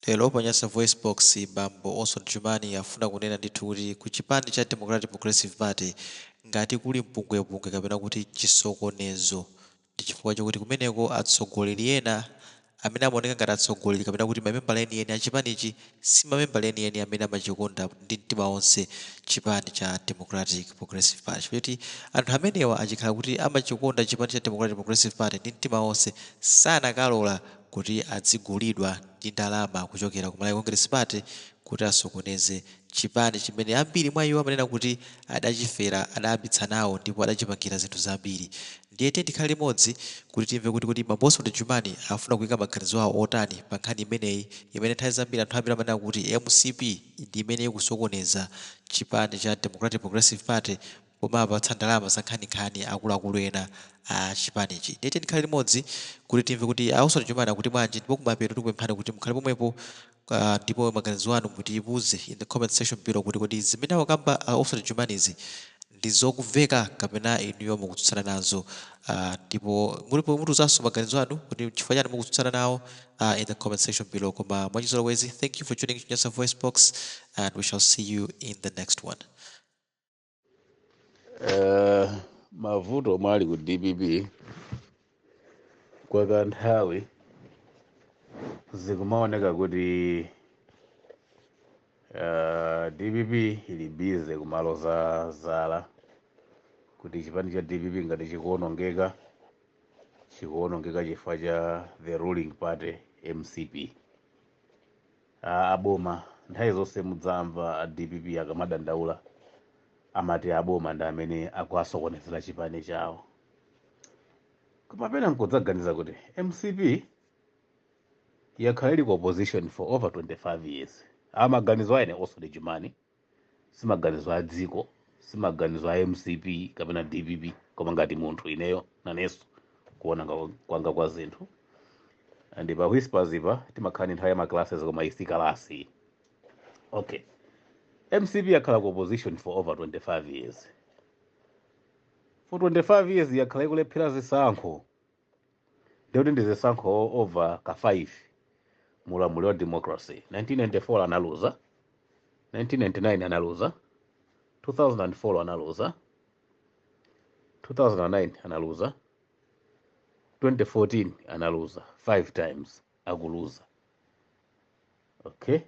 Elopa Nyasa Voice Box Bambo Olson Chumani afuna kunena ndithu kuti ku chipani cha Democratic Progressive Party ngati kuli mpungwepungwe kapena kuti chisokonezo ndi chifukwa chokuti kumeneko atsogoleri ena amene amaoneka ngati atsogoleri kapena kuti mamembala enieni a chipanichi si mamembala enieni amene amachikonda ndi mtima onse chipani cha Democratic Progressive Party. Chifukwa anthu amenewa achikhala kuti amachikonda chipani cha Democratic Progressive Party ndi mtima onse sanakalola kuti adzigulidwa ndi ndalama kuchokera ku Malawi Congress Party kuti asokoneze chipani chimene ambiri mwa iwo amanena kuti adachifera, adayambitsa nawo ndipo adachipangira zinthu zambiri. Ndiye tikhala limodzi kuti timve kuti Maboso ndi Chumani afuna kuyika maganizo awo otani pa nkhani imeneyi imene nthawi zambiri anthu ambiri amanena kuti MCP ndi imene ikusokoneza chipani cha Democratic Progressive Party koma apatsa ndalama za nkhaninkhani akuluakulu ena a chipanichi. Ndiye tikhala limodzi kuti timve kuti Austin Chumani akuti bwanji ndipo kumapeto tikupemphani kuti mukhale pomwepo ndipo maganizo anu mutiyipuze in the comment section below kuti zimene akamba Austin Chumanizi ndi zokumveka kapena inuyo mukutsutsana nazo, ndipo mulipo mutuzanso maganizo anu kuti chifukwa chani mukutsutsana nawo in the comment section below. Koma mwachizolowezi, thank you for tuning into Nyasa Voice Box and we shall see you in the next one. Mavuto mwali ku DPP kwa kanthawi zikumaoneka kuti DPP ili bize kumalo za zala kuti chipani cha DPP ngati chikuonongeka chifukwa cha the ruling party MCP. Aboma nthawi zonse mudzamva DPP akamadandaula amati aboma ndi amene akuwasokonezera chipani chawo. Koma pena nkudzaganiza kuti MCP yakhala ili ku opposition for over 25 years. Amaganizo aene also ndi Chumani, simaganizo a dziko, simaganizo a MCP kapena DPP, koma ngati munthu ineyo naneso kuona kwanga kwa zinthu. And pa whispers ipa timakhala ndi nthawi ya maclasses koma isikalasi. Okay. MCP yakhala ku opposition for over 25 years. For 25 years yakhala ikulephera zisankho. Ndikuti ndi zisankho over ka 5 mulamuli wa democracy. 1994 analuza, 1999 analuza, 2004 analuza, 2009 analuza, 2014 analuza 5 times akuluza. Okay.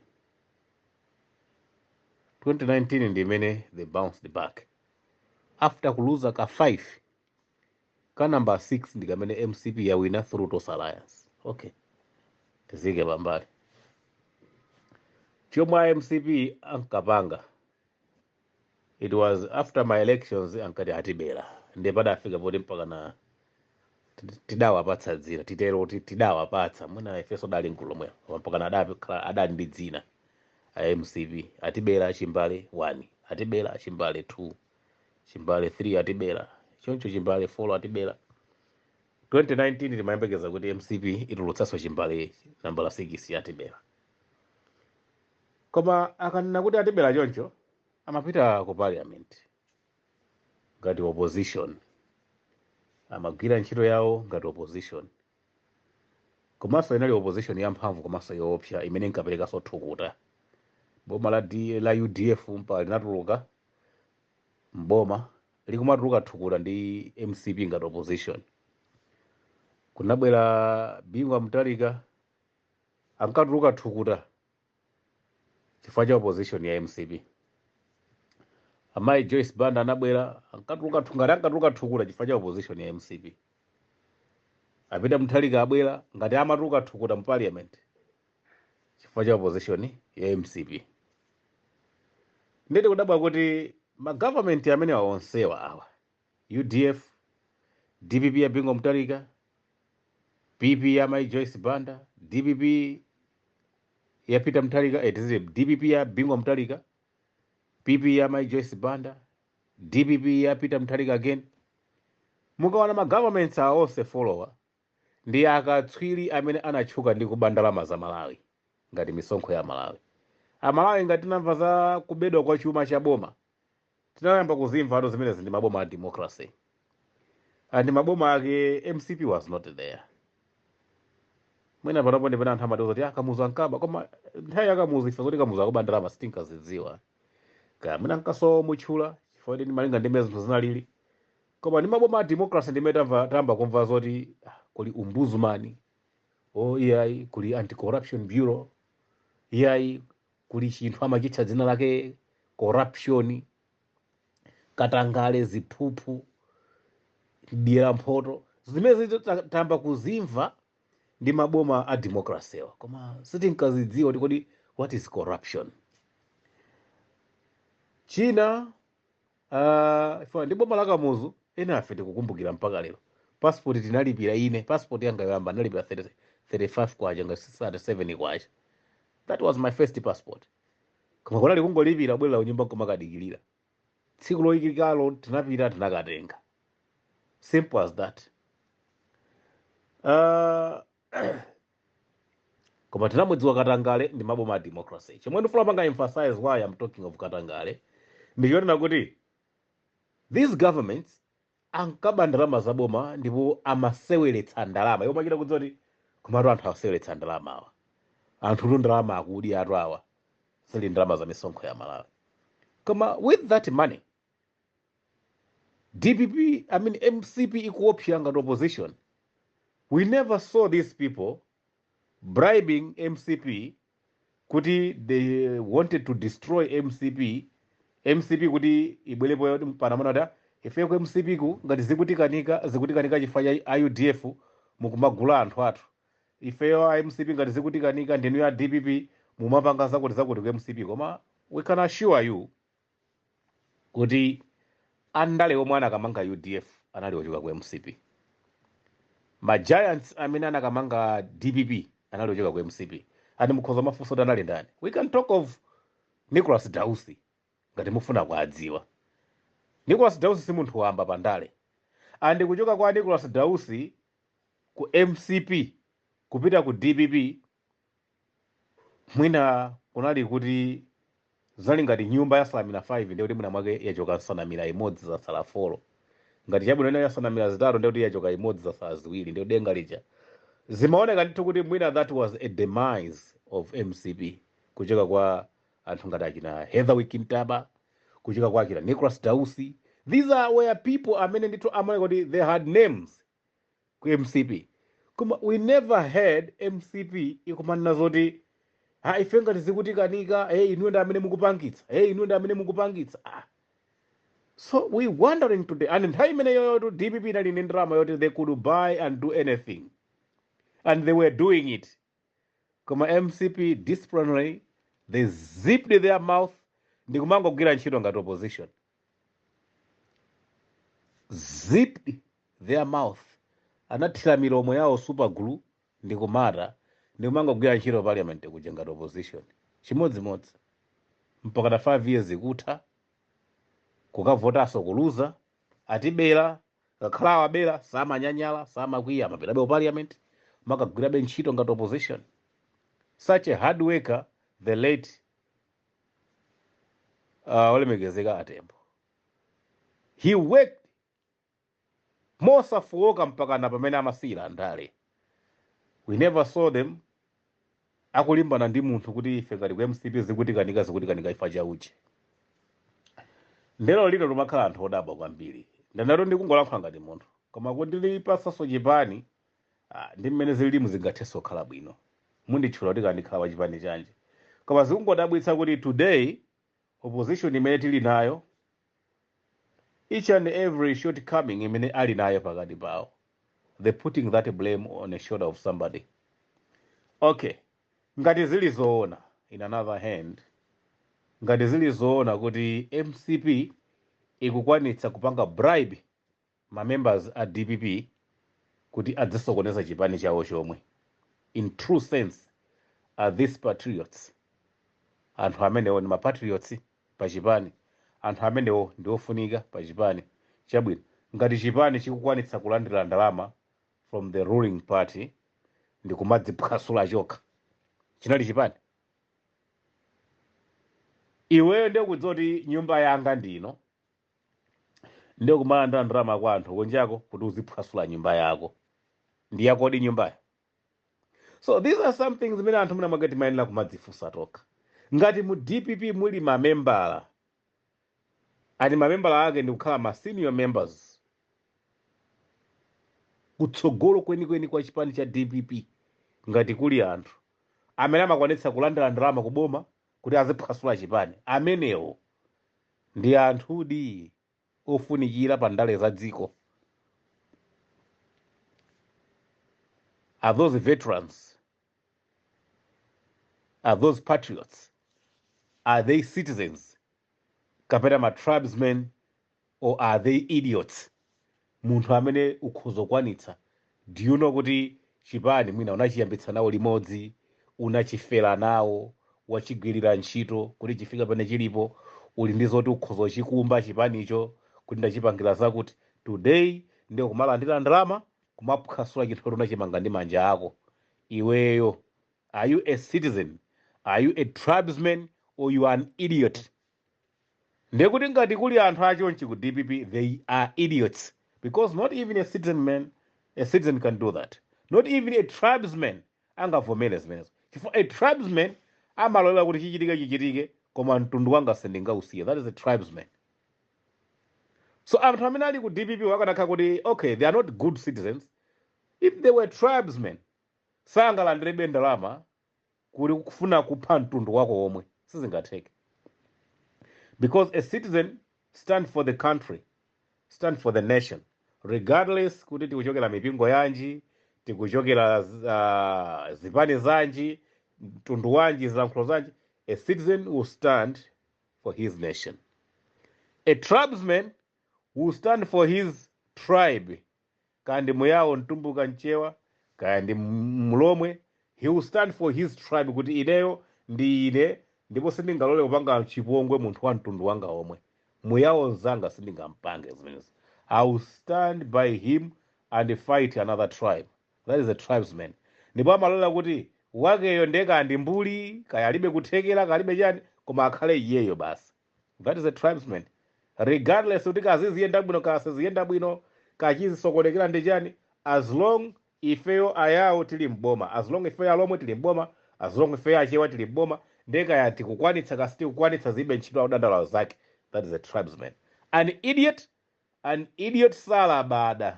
2019 ndi imene they bounced back after kuluza ka 5 ka number 6 ndi kamene MCP yawina through TOS alliance. Okay, tizike pambali chomwe MCP ankapanga. It was after my elections ankati atibera ndi padafika poti mpaka na tidawapatsa dzina titero kuti tidawapatsa mwina ifeso dali nkulomwe mpaka na adali ndi dzina a MCP. Atibera chimbale 1, atibera chimbale 2, chimbale 3 atibera choncho chimbale 4 atibera. 2019 timayembekeza kuti MCP itulutsaso chimbale nambala 6 atibera. Koma akanena kuti atibera choncho amapita ku parliament ngati opposition, amagwira ntchito yawo ngati opposition. Komanso inali opposition yamphamvu komanso yoopsa imene inkaperekaso thukuta. Boma la UDF mpaka linatuluka mboma likumatuluka thukuta ndi MCP ngati opposition. Kunabwera Bingwa Mutharika ankatuluka thukuta chifukwa cha opposition ya MCP. Amayi Joyce Banda anabwera ankatuluka thukuta chifukwa cha opposition ya MCP. Apita Mutharika abwera ngati amatuluka thukuta mu parliament chifukwa cha opposition ya MCP. Nditi kudabwa kuti ma-government amene onsewa awa UDF, DPP ya Bingwa Mutharika, PP ya Amayi Joyce Banda, DPP ya Peter Mutharika, DPP ya Bingwa Mutharika, PP ya Amayi Joyce Banda, DPP ya Peter Mutharika again. Mukaona ma-governments onse follower ndi akatswiri amene anatchuka ndi kuba ndalama za Malawi ngati misonkho ya Malawi. Amalawi ngati tinamva za kubedwa kwa chuma cha boma tinayamba kuzimva ato zimene ndi maboma a democracy. And maboma ake MCP was not there. mwina panopo ndipena anthu amatiuza kuti Kamuzu ankaba, koma nthawi ya Kamuzu ife kuti Kamuzu akuba ndalama sitinkazidziwa. Mwina nkaso mutchula chifukwa kuti malinga ndi mmene zinthu zinalili. Koma ndi maboma a democracy ndimene tamba kumva zoti kuli ombudsman, iyayi kuli anti-corruption bureau, iyayi kuli chinthu amachitcha dzina lake corruption, katangale, ziphuphu, dyera mphoto. Zimene tamba kuzimva ndi maboma a democracy ewa, koma sitinkazidziwa kuti kodi what is corruption. China ifa ndi boma la Kamuzu ena afe tikukumbukira mpaka lero. Passport tinalipira ine, passport yanga yoyamba nalipira 35 kwacha nga 37 kwacha. That was my first passport. Koma kunali kungolipira bwera unyumba kumakadikirira. Tsiku loyikikalo tinapita tinakatenga. Simple as that. Koma tinamwedziwa Katangale ndi maboma a democracy. Chomwe ndifuna panga emphasize why I'm talking of Katangale ndiyonena kuti these governments ankaba ndalama za boma ndipo amaseweretsa ndalama. Yomwe achita kudziwa kuti komatu anthu aseweretsa ndalama awa. Anthu tu ndalama akudi atu awa. Sili ndalama za misonkho ya Malawi. Koma with that money, MCP ikuopsha ngati opposition. We never saw these people bribing MCP kuti they wanted to destroy MCP kuti ibwelepo panamona da ifeko MCP ku ngati zikutikanika chifukwa cha UDF mukumagula anthu athu. Ifeyo MCP ngati zikutikanika ndinu ya DPP mumapanga zakuti ku MCP. Koma we can assure you kuti andale omwe anakamanga UDF anali ochoka ku MCP. Ma giants amene anakamanga DPP anali ochoka ku MCP. Andi mukhoza mafunso kuti anali ndani. We can talk of Nicholas Dausi ngati mufuna kuadziwa. Nicholas Dausi si munthu wamba pandale. Andi kuchoka kwa Nicholas Dausi ku MCP kupita ku DPP mwina kunali kuti zali ngati nyumba ya Salamina 5 ndiyo kuti mwina mwake yachoka nsanamira imodzi za sala 4. Ngati chabwino ina ya nsanamira zitatu ndiyo kuti yachoka imodzi za sala ziwiri ndiyo denga lija. Zimaoneka ndithu kuti mwina that was a demise of MCP. Kuchoka kwa anthu ngati achina Heatherwick Ntaba, kuchoka kwa achina Nicholas Dausi. These were people amene ndithu amaoneka kuti they had names ku MCP. Kuma we never heard MCP ikumanena zoti ife ngati zikutikanika inu ndi amene mukupangitsa. So we wondering today, and nthawi imene yoyo DPP inali ndi ndalama yoti they could buy and do anything, and they were doing it. Koma MCP disciplinarily they zipped their mouth ndi kumangogwira ntchito ngati opposition. Zipped their mouth. Anathira milomo yawo super glue ndi kumata ndi kumangogwira ntchito parliament kuja ngati opposition. Chimodzimodzi mpaka 5 years ikutha kukavotaso kuluza atibera kakhala wabera samanyanyala samakwiya amapitabe parliament makagwirabe ntchito ngati opposition. Such a hard worker, the late Olemekezeka Atembo. He worked mosafuoka mpaka na pamene amasira ndale. We never saw them akulimbana ndi munthu kuti ife ngati ku MCP zikutikanika ifa chauchi. Ndelo lino lumakhala anthu odabwa kwambiri. Ndanato ndikungolankhula ngati munthu. Koma kuti ndilipasaso chipani ndi mmene zilimu zingathenso khala bwino. Munditchula kuti kandikhala wa chipani chanje. Koma zikungodabwitsa kuti today opposition imene tili nayo, each and every shortcoming imene ali nayo pakati pawo, they putting that blame on the shoulder of somebody. Okay, ngati zili zoona, in another hand, ngati zili zoona kuti MCP ikukwanitsa kupanga bribe ma members a DPP kuti adzisokoneza chipani chawo chomwe. In true sense, are these patriots? Anthu amenewo ni mapatriots pa chipani. Anthu amenewo ndi ofunika pa chipani. Chabwino, ngati chipani chikukwanitsa kulandira ndalama from the ruling party ndi kumadziphwasula chokha, chinali chipani? Iweyo ndiyo kudziwa kuti nyumba yanga ndino ndiyo kumalandira ndalama kwa anthu kunjako kuti uziphwasula nyumba yako. Ndi yakodi nyumbayo? So these are some things zimene anthu muna mwakati mayenera kumadzifunsa tokha. Ngati mu DPP muli mamembala, ati mamembala ake ndi kukhala ma senior members, kutsogolo kwenikweni kwa chipani cha DPP, ngati kuli anthu amene amakwanitsa kulandira ndalama kuboma kuti aziphwasula chipani, amenewo ndi anthudi ofunikira pa ndale za dziko. Are those veterans? Are those patriots? Are they citizens? Kapena ma tribesmen, or are they idiots? Munthu amene ukhozo kwanitsa. Do you know kuti chipani mwina unachiyambitsa nawo limodzi, unachifera nawo, wachigwirira ntchito kuti chifika pene chilipo, uli ndi zoti ukhozo chikumba chipanicho kuti ndachipangira zakuti today ndio kumalandira ndalama kumaphwasula chinthu unachimanga ndi manja ako. Iweyo, are you a citizen? Are you a tribesman, or you are an idiot? Ndekuti ngati kuli anthu achonchi ku DPP, they are idiots, because not even a citizen can do that. Not even a tribesman angavomere zimenezo. Chifukwa a tribesman amalola kuti chichitike koma mtundu wanga sendingausiye. That is a tribesman. So anthu amene ali ku DPP wakanakha kuti okay, they are not good citizens. If they were tribesmen, sangalandirebe ndalama kuti kufuna kupha mtundu wako omwe, sizingatheke. Because a citizen stands for the country, stands for the nation, regardless kuti tikuchokera mipingo yanji, tikuchokera zipani zanji, mtundu wanji, zilankhulo zanji. A citizen will stand for his nation. A tribesman will stand for his tribe. Kandi muyawo ntumbuka nchewa, kandi mlomwe, he will stand for his tribe kuti ineyo ndi ine, ndipo sindingalole kupanga chipongwe munthu wa mtundu wanga omwe. Muyawo nzanga sindingampange zimenezo. I will stand by him and fight another tribe. That is a tribesman. Ndipo amalola kuti wakeyo ndeka andi mbuli, kaya alibe kuthekera, kalibe chani, koma akhale iyeyo basi. That is a tribesman. Regardless kuti kaziziyenda bwino kasiziyenda bwino, kachizisokonekera ndi chani, as long ifeyo ayawo tili mboma, as long ifeyo alomwe tili mboma, as long ifeyo achewa tili mboma, ndeka yati kukwanitsa kasiti kukwanitsa zibe ntchito udandalazo zake. That is a tribesman. An idiot salabada.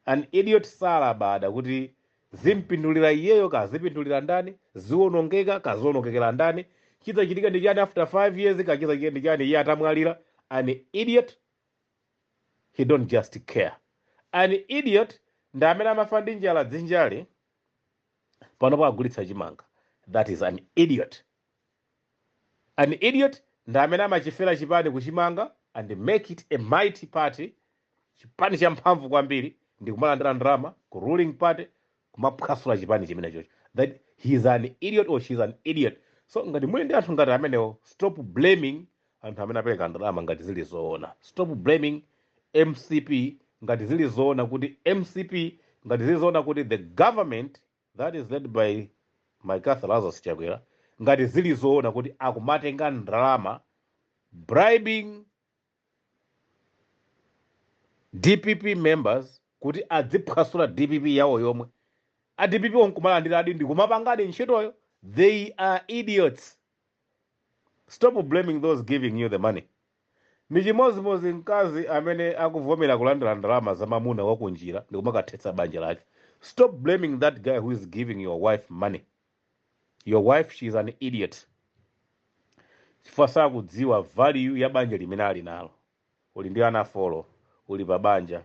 An idiot salabada kuti zimpindulira iyeyo kazipindulira ndani, ziwonongeka kaziwonongekera ndani, chizachitika ndi chani after 5 years, kachizachitika ndi chani iye atamwalira. An idiot, he don't just care. An idiot ndi amene amafa ndi njala dzinjali panopo agulitsa chimanga. That is an idiot. An idiot ndi amene amachifera chipani kuchimanga and make it a mighty party, chipani cha mphamvu kwambiri, ndi kumalandira ndalama ku ruling party, kumaphwasula chipani chimene chocho. That he is an idiot or she is an idiot. So ngati muli ndi anthu ngati amenewo, stop blaming anthu amene apereka ndalama ngati zili zoona. Stop blaming MCP ngati zili zoona kuti MCP, ngati zili zoona kuti the government that is led by Maikatha Lazarus Chakwera, ngati zili zoona kuti akumatenga ndalama, bribing DPP members kuti adziphwasula DPP yawo yomwe. A DPP onkumalandira adi ndi kumapangadi ntchitoyo. They are idiots. Stop blaming those giving you the money. Ni chimozimozi mkazi amene akuvomera kulandira ndalama za mamuna wakunjira ndi kumakathetsa banja lake. Stop blaming that guy who is giving your wife money. Your wife, she is an idiot. Chifukwa sakudziwa value ya banja limene ali nalo. Uli ndi ana folo, uli pa banja,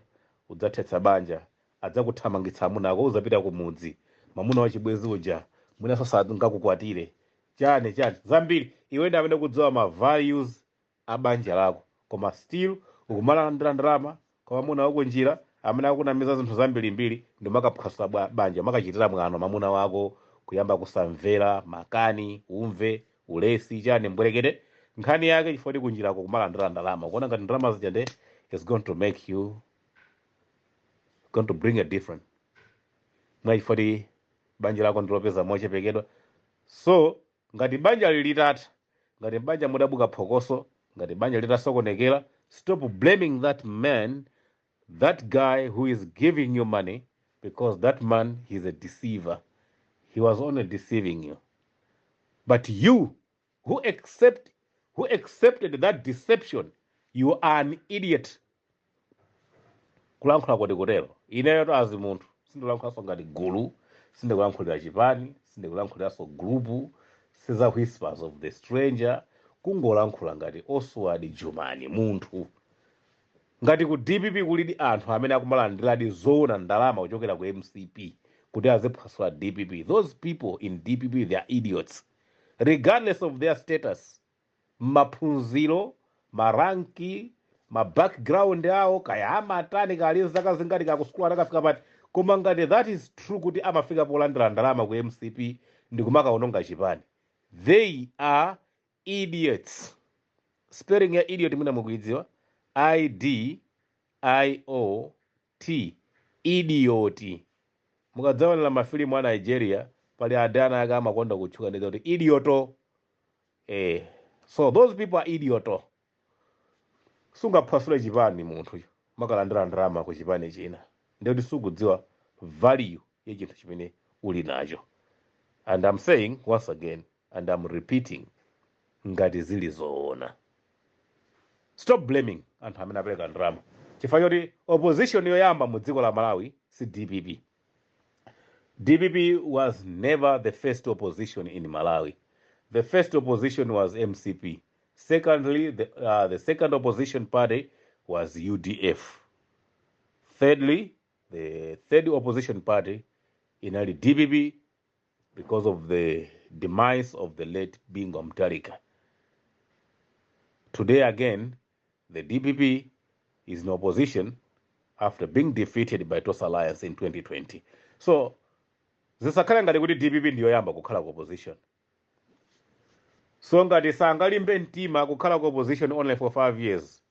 udzathetsa banja, adzakuthamangitsa amuna ako, uzapita kumudzi. Mamuna wachibwezi uja, mwina sasa ngakukwatire. Chani, zambiri. Iwe ndi amene kudziwa ma values a banja lako. Koma still, ukumalandira ndalama, kwa mamuna wako njira, amene akunamiza zinthu zambiri ndi makaphwasula banja, makachitira mwano mamuna wako, kuyamba kusamvera, makani, umve, ulesi, chani, mbwerekete. Nkhani yake chifukwa kunjirako kumalandira ndalama. Kuona ngati ndalama zijande is going to make you, going to bring a different. Mwa chifukwa banja lako ndilopeza mochepekedwa. So, ngati banja lilitata, ngati banja mudabuka phokoso, ngati banja litasokonekera, stop blaming that man, that guy who is giving you money, because that man, he's a deceiver. he was only deceiving you. But you who accepted that deception, you are an idiot. Kulankhula kuti kutero ineyo as munthu sindikulankhulaso ngati gulu, sindikulankhulira chipani, sindikulankhuliraso grupu, siza whispers of the stranger, kungolankhula ngati Oswald Jumani munthu. Ngati ku DPP kulidi anthu amene akumalandiradi zoona ndalama kuchokera ku MCP kuti aziphwasula DPP. Those people in DPP, they are idiots regardless of their status, maphunziro, maranki, background awo, kaya amatani kali zaka zingati kakusukula akafika pati. Koma ngati that is true kuti amafika polandira ndalama ku MCP ndikumaka unonga chipani, they are idiots. Spelling ya idiot mwina mukuidziwa, IDIOT, idiot. Mukadzaonera mafilimu a Nigeria pali adana aka amakonda kutchuka ndi kuti idioto. So those people are idioto. Sungaphwasule chipani munthu makalandira ndalama ku chipani china, ndikuti sukudziwa value ya chinthu chimene uli nacho. And I'm saying once again, and I'm repeating, ngati zili zoona, stop blaming anthu amene apereka ndalama. Chifukwa choti opposition yoyamba mu dziko la Malawi si DPP. DPP was never the first opposition in Malawi. The first opposition was MCP. Secondly, the second opposition party was UDF. Thirdly, the third opposition party in early DPP, because of the demise of the late Bingu Mutharika. Today again, the DPP is in opposition after being defeated by TOS Alliance in 2020. So, zisakhala ngati kuti DPP ndiyo yamba kukhala ku opposition. So ngati sangalimbe mtima kukhala ku opposition only for 5 years,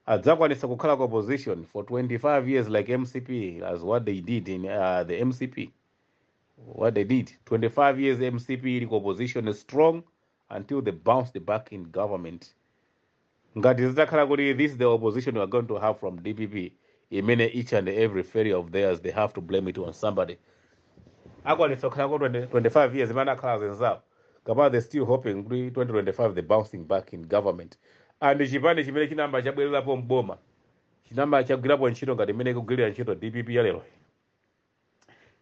adzakwanisa kukhala ku opposition for 25 years like MCP, as what they did in the MCP. What they did, 25 years MCP in opposition is strong until they bounced back in government. Ngati zitakhala kuti this is the opposition we are going to have from DPP, it means each and every failure of theirs, they have to blame it on somebody. Akwanisa kukhala ku 25 years, imana akhala zenzawo. Kama they're still hoping 2025 they're bouncing back in government. And chipani chimene chinamba chabwererapo mboma, chinamba chagwirapo ntchito ngati imene kugwirira ntchito DPP ya lero,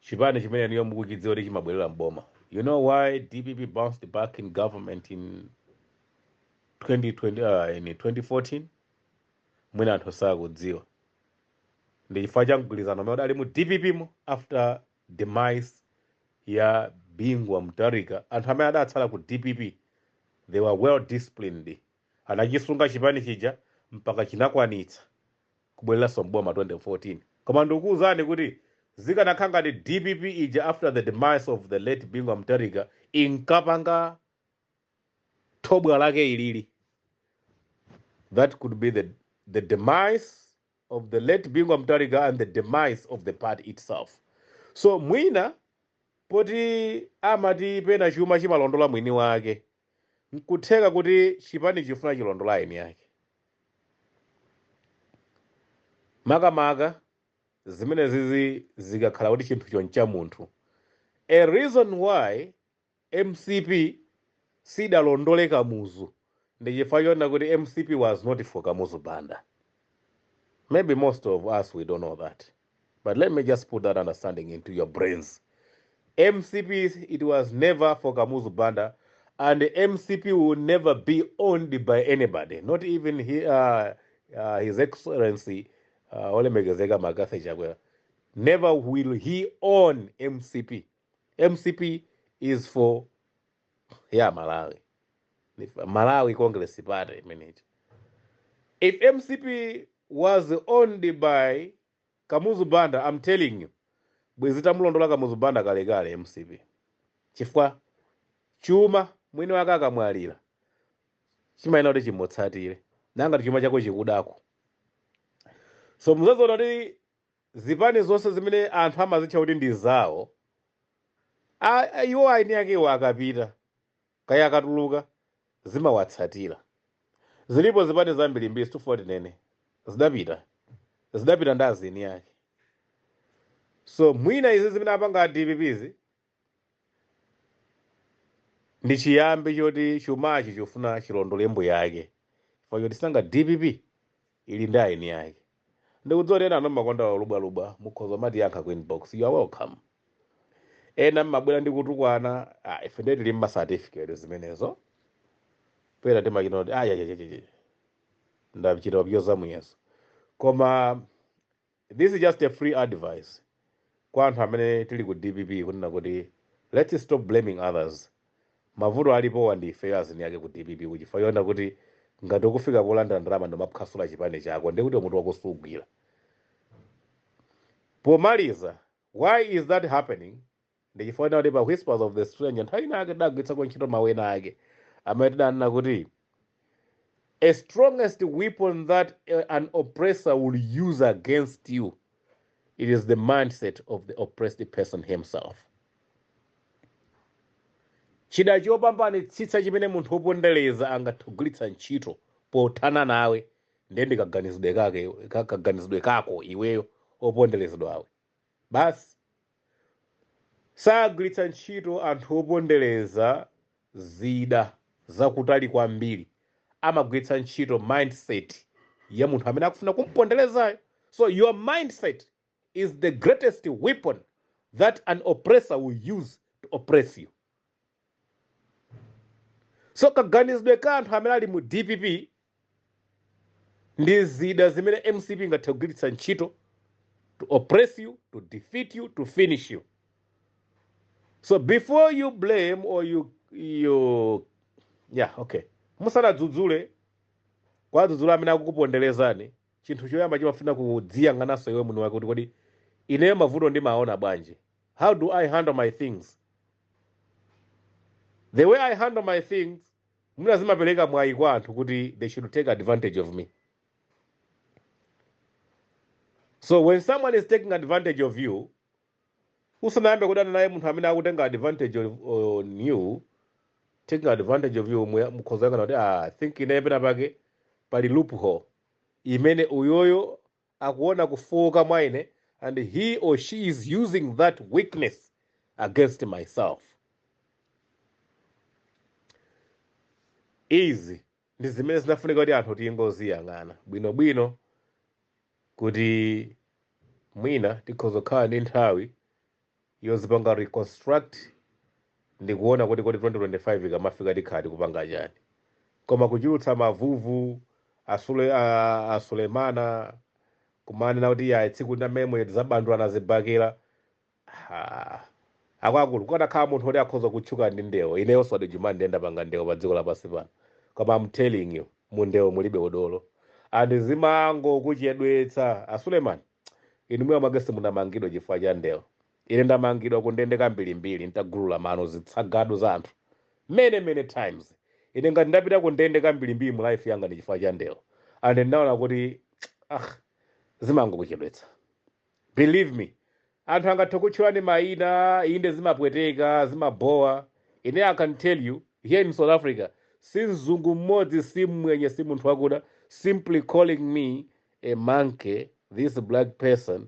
chipani chimene niyo mukuchidziwa kuti chimabwerera mboma. You know why DPP bounced back in government in 2014? Mwina anthu sakudziwa. Ndi chifukwa cha mgwirizano umene udali mu DPP mu after demise ya Bingu Mutharika. Anthu amene adatsala ku DPP, they were well disciplined. Anachisunga chipani chija mpaka chinakwanitsa kubwereranso mboma 2014. Koma ndikuwuzani kuti zikanakhala ngati DPP ija after the demise of the late Bingu Mutharika inkapanga thobwa lake ilili. That could be the demise of the late Bingu Mutharika and the demise of the party itself. So mwina poti amati pena chuma chimalondola mwini wake, nkutheka kuti chipani chifuna chilondola eni yake. Makamaka zimene zizi zikakhala kuti chinthu choncha munthu. A reason why MCP sidalondole Kamuzu ndi chifukwa choti kuti MCP was not for Kamuzu Banda. Maybe most of us we don't know that, but let me just put that understanding into your brains. MCP, it was never for Kamuzu Banda, and the MCP will never be owned by anybody, not even His Excellency Ole Megazega Magathi Jagwe. Never will he own MCP. MCP is for Malawi. Malawi Congress Party. If MCP was owned by Kamuzu Banda, I'm telling you, bwezita mulondola Kamuzu Banda kale MCP. Chifukwa chuma mwini wake akamwalira chimaina kuti chimotsatire nanga chuma chako chikudako. So muzazoona kuti zipani zonse zimene anthu amazitcha kuti ndi zawo, iwo aini akewo akapita kaya akatuluka zimawatsatira. Zilipo zipani zambiri mbiri 249 zidapita ndi azini yake. So mwina izi zimene apanga DPPs ndi chiyambi choti chumachi chofuna chilondole mbuye yake chifukwa choti sanga DPP ili ndi aini yake ndikudziwa ena ano makonda lubwalubwa mukhoza mati yankha ku inbox you are welcome ena mmabwera ndi kutukwana ife ndiye tili mmacertificate zimenezo pera timachita kuti ndachita kupyoza muyeso koma this is just a free advice kwa anthu amene tili ku DPP kunena kuti let's stop blaming others mavuto alipo wandife azini yake ku DPP kuchifukwa yona kuti ngati ukufika polanda ndalama ndomaphwasula chipande chako ndikuti mutu wako sugwira pomaliza why is that happening ndichifukwa kuti pa whispers of the stranger nthawi inake dagwitsako ntchito mawena ake amene tidanena kuti a strongest weapon that an oppressor will use against you, it is the mindset of the oppressed person himself. Chida chopambanitsitsa chimene munthu wopondereza angathugulitsa ntchito pothana nawe ndende kaganizidwe kako iweyo oponderezedwawe basi sagulitsa ntchito anthu opondereza zida zakutali kwambiri amagwitsa ntchito mindset ya munthu amene akufuna kumponderezayo. So your mindset is the greatest weapon that an oppressor will use to oppress you. So kaganizidwe ka anthu amene ali mu DPP ndi zida zimene MCP ingathe kugwiritsa ntchito to oppress you, to defeat you, to finish you. So before you blame or musanadzudzule kwa dzudzula amene akukuponderezani chinthu choyamba chimafuna kudziyang'ananso iwe munthu wake kuti kodi ineyo mavuto ndimaona bwanji, how do I handle my things. The way I handle my things muna zimapereka mwayi kwa anthu kuti they should take advantage of me. So when someone is taking advantage of you, usanayambe kudana naye munthu amene akutenga advantage on you, taking advantage of you mukhozanga kuti I think ine pena pake pali loophole imene uyoyo akuona kufoka mwa ine and he or she is using that weakness against myself. Easy ndi zimene zinafunika kuti anthu tingoziyang'ana bwinobwino kuti mwina tikhoza kukhala ndi nthawi yozipanga reconstruct ndi kuona kuti 2025 ikamafika tikhati kupanga chani. Koma kuchulutsa mavuvu asulemana kumane na kuti ya tsiku na memwe zabandula zibakira akakulu kukadakhala munthu oti akhoza kutchuka ndi ndewo ineyo sodi juma ndenda panga ndewo pa dziko lapansi pano. Koma I'm telling you mundewo mulibe udolo and zimango kuchedwetsa asulemani inu mwe magesi munamangidwa chifukwa cha ndewo. Ine ndamangidwa kundendeka mbirimbiri ntagulula mano zitsagado za anthu many times. Ine ngati ndapita kundendeka mbirimbiri mu life yanga ndi chifukwa cha ndewo and ndaona kuti zimango kuchedwetsa. Believe me, anthu angathe kutchulani mayina inde zimapweteka zimabowa. Ine I can tell you here in South Africa si mzungu mmodzi si mwenye si munthu wakuda simply calling me a monkey, this black person,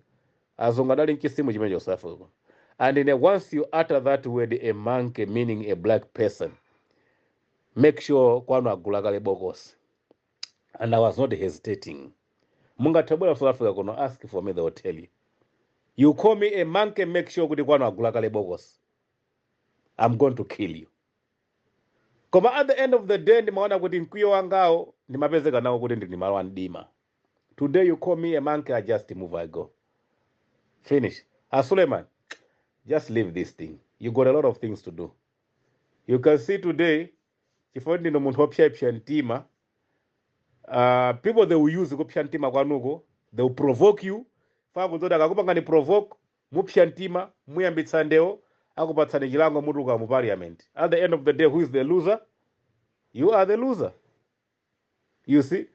azongadali nkisimu chimene chosafuka. And once you utter that word a monkey meaning a black person, make sure kwanu agula kale bokosi. And I was not hesitating. Mungathabwera South Africa kono ask for me, they will tell you. You call me a monkey, make sure kuti kwanu agula kale bokosi. I'm going to kill you. Koma at the end of the day ndimaona kuti mkwiyo wangawo ndimapezeka nawo kuti ndimalowa ndima. Today you call me a monkey, I just move, I go. Finish. Suleiman, just leave this thing. You got a lot of things to do. You can see today, if you no muntu wapsha ntima, people they will use kupsha ntima kwanuko, they will provoke you. Fagu zoda kakupanga ni provoke, mupsha ntima, muyambitsa ndewo, akupatsani chilango mutuka mu parliament. At the end of the day, who is the loser? You are the loser. You see?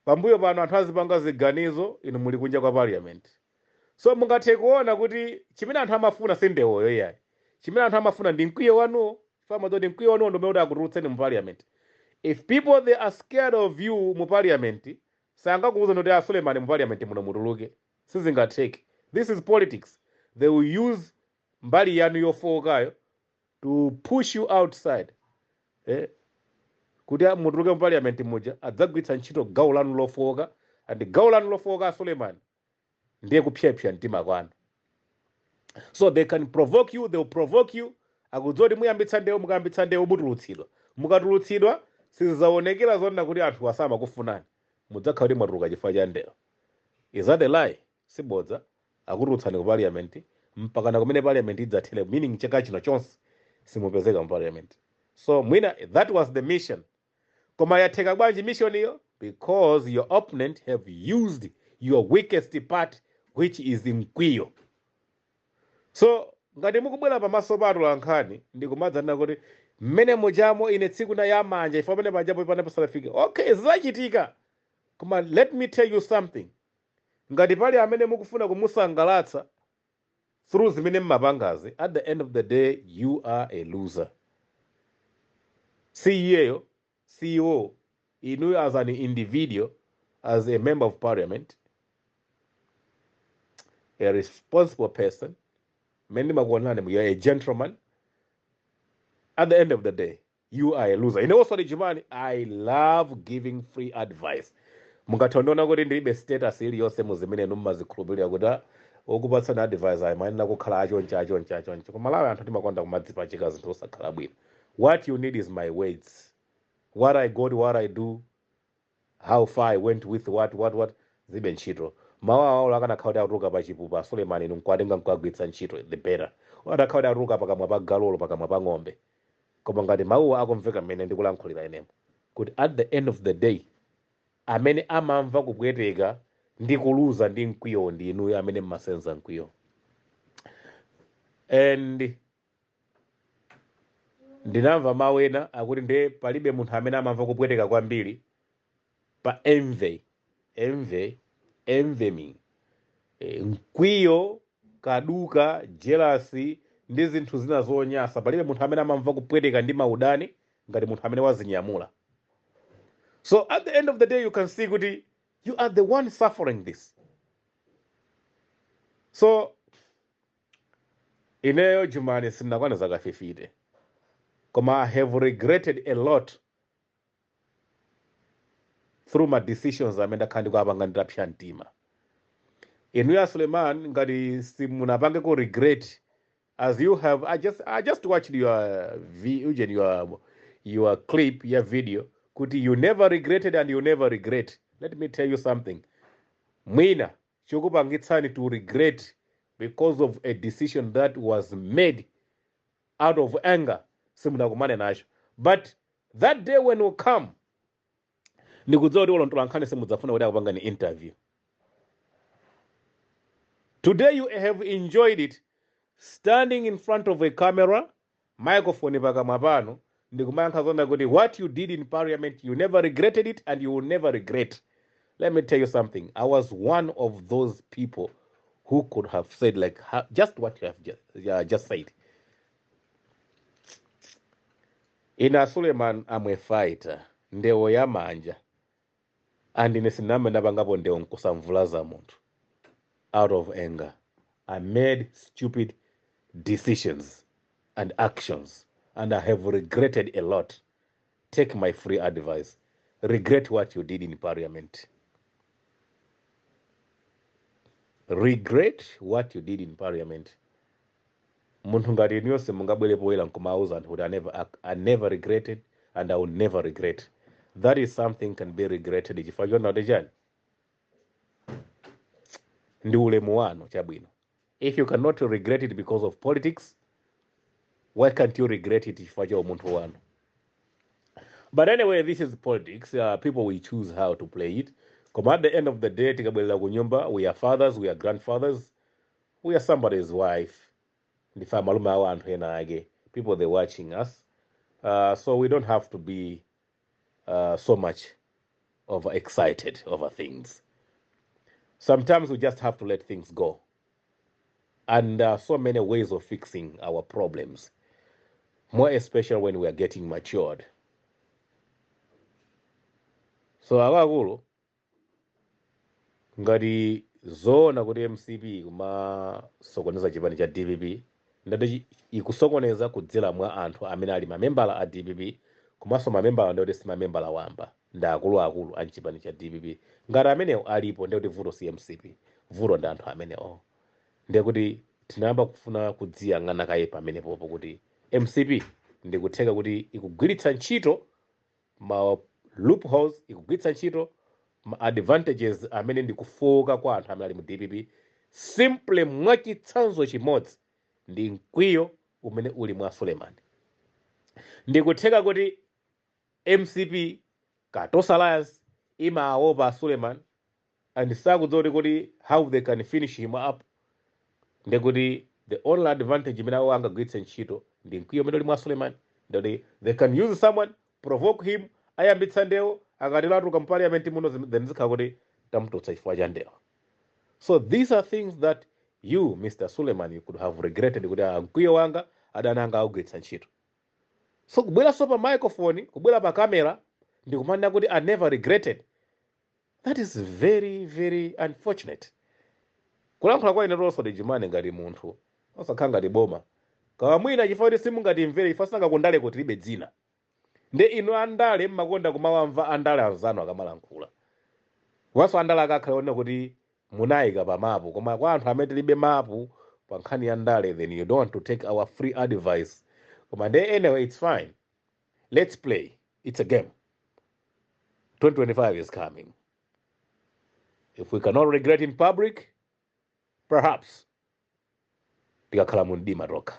Pambuyo pano anthu azipanga ziganizo inu muli kunja kwa parliament. So mungathe kuona kuti chimene anthu amafuna sindewoyo yayi. Chimene anthu amafuna ndi mkwiyo wanuwo. Fama zoti mkwiyo wanuwo ndomwe kuti akutulutseni mu parliament. If people they are scared of you mu parliament, sangakuuza kuti Suleiman mu parliament muno mutuluke. Sizingatheke. This is politics. They will use mbali yanu yofokayo to push you outside. kuti mutuluke mu parliament muja adzagwiritsa ntchito gawo lanu lofowoka and gawo lanu lofowoka Suleiman ndiye kupyapya mtima kwanu. So they can provoke you, they will provoke you. Akudzoti muyambitsa ndewo mukayambitsa ndewo mutulutsidwa. Mukatulutsidwa sizizaonekera zonna kuti anthu asama kufunani. Mudzakhala kuti mwatuluka chifukwa cha ndewo. Is that a lie? Sibodza. Akutulutsani ku parliament mpakana kumene parliament idzathele, meaning chaka chino chonse simupezeka mu parliament. So mwina that was the mission. Koma yatheka bwanji mission iyo? Because your opponent have used your weakest part, which is mkwiyo. So ngati mukubwera pamaso pa atolankhani ndikumadzana kuti mmene mujamo ine tsiku na yamanja ifa pamene pajapo ipana pasalafike. Okay, zachitika. Koma let me tell you something. Ngati pali amene mukufuna kumusangalatsa through zimene mmapangazi, at the end of the day you are a loser. CEO, inu as an individual, as a member of parliament, a responsible person, you are a gentleman. At the end of the day, you are a loser. You know what, Jimani? I love giving free advice. Mukatondona kuti ndilibe status iliyonse muzimene numazikhulupirira kuti okupatsana advice ayimanena kukhala achoncha. Koma Malawi anthu timakonda kumadzipachika zinthu osakhala bwino. What you need is my words. What I got, what I do, how far I went with what, zibe ntchito. Mawu akanakhala atuluka pachipupa Suleiman inu nkwatenga nkagwiritsa ntchito the better. Akanakhala atuluka pakamwa pa galolo pakamwa pa ng'ombe. Koma ngati mawu akumveka mmene ndikulankhulira inemu. Kuti at the end of the day, amene amamva kupweteka ndi kuluza ndi mkwiyo ndi inuyo amene mmasenza mkwiyo. And ndinamva mawu ena akuti ndiye palibe munthu amene amamva kupweteka kwambiri pa envy me. Mkwiyo, kaduka, jealousy ndi zinthu zina zonyasa, palibe munthu amene amamva kupweteka ndi maudani ngati munthu amene wazinyamula. So at the end of the day you can see kuti you are the one suffering this. So ineyo Jumani sinakwana zaka 50. Koma I have regretted a lot through my decisions amenda kandi kwa abanga ndapsha ntima. Inuya Suleiman ngati simunapange ko regret as you have. I just watched your clip, your video. Kuti you never regretted and you never regret. Let me tell you something. Mwina chokupangitsani to regret because of a decision that was made out of anger. Simunakumane nacho. But that day when will come, nikudzoti olontolankhani simudzafuna kuti akupanga ni interview. Today you have enjoyed it standing in front of a camera, microphone pakamwa pano, ndikumayankha zona kuti what you did in parliament, you never regretted it and you will never regret. Let me tell you something. I was one of those people who could have said like just what you have just said. Ina Suleiman, I'm a fighter. Ndewo ya manja. And ine siname nabangapo ndewo nkusamvulaza muntu. Out of anger. I made stupid decisions and actions. And I have regretted a lot. Take my free advice. Regret what you did in parliament. Regret what you did in parliament. Muntu ngati niyose mungabwelepo wela nkumauza and I never regretted and I will never regret. That is something can be regretted. Chifajona dejani. Ndi ulemu wano chabwino. If you cannot regret it because of politics, why can't you regret it if you're muntu wano? But anyway, this is politics. People will choose how to play it. Come at the end of the day, we are fathers, we are grandfathers, we are somebody's wife. People they're watching us. So we don't have to be so much excited over things. Sometimes we just have to let things go. And there are so many ways of fixing our problems. More especially when we are getting matured. So akakulu ngati zona kuti MCP kuma sokoneza chipani cha DPP ndati ikusokoneza kudzera mwa anthu amene ali mamembala a DPP komanso mamembala ndi kuti simamembala wamba ndi akuluakulu a mchipani cha DPP. Ngati amenewo alipo ndi kuti vuto si MCP, vuto ndi anthu amenewo. Ndiye kuti tinayamba kufuna kudziyang'ana kaye pamenepopo kuti MCP ndikutheka kuti ikugwiritsa ntchito ma loopholes, ikugwiritsa ntchito ma advantages amene ndikufoka kwa anthu amene ali mu DPP simple mwachitsanzo chimodzi ndi mkwiyo umene uli mwa Suleiman. Ndikutheka kuti MCP Katos Alliance imaopa Suleiman and sakudziwa kuti how they can finish him up. Ndikuti the only advantage imene awo angagwiritse ntchito ndi mkwiyo umene uli mwa Suleiman. Ndikuti they can use someone, provoke him, ayambitsa ndewo, akatilatuka mu parliament muno then zikhala kuti tamutotsa chifukwa cha ndewo. So these are things that you, Mr. Suleiman, you could have regretted kuti mkwiyo wanga adananga augwiritsa ntchito. So kubwera so pa microphone, kubwera pa camera, ndikumanena kuti I never regretted. That is very, very unfortunate. Kulankhula kwa ine lonso Dejimane ngati munthu, osakhala ngati boma. Kaya mwina chifukwa kuti simungatimvere ife sangakondale kuti libe dzina. Nde inu andale mmakonda kumawamva andale anzanu akamalankhula. Waso andale akakhala ona kuti munayika pa mapu, koma kwa anthu amene tilibe mapu pa nkhani ya ndale, then you don't want to take our free advice. Koma anyway, it's fine. Let's play. It's a game. 2025 is coming. If we cannot regret in public, perhaps tikakhala mu mdima roka.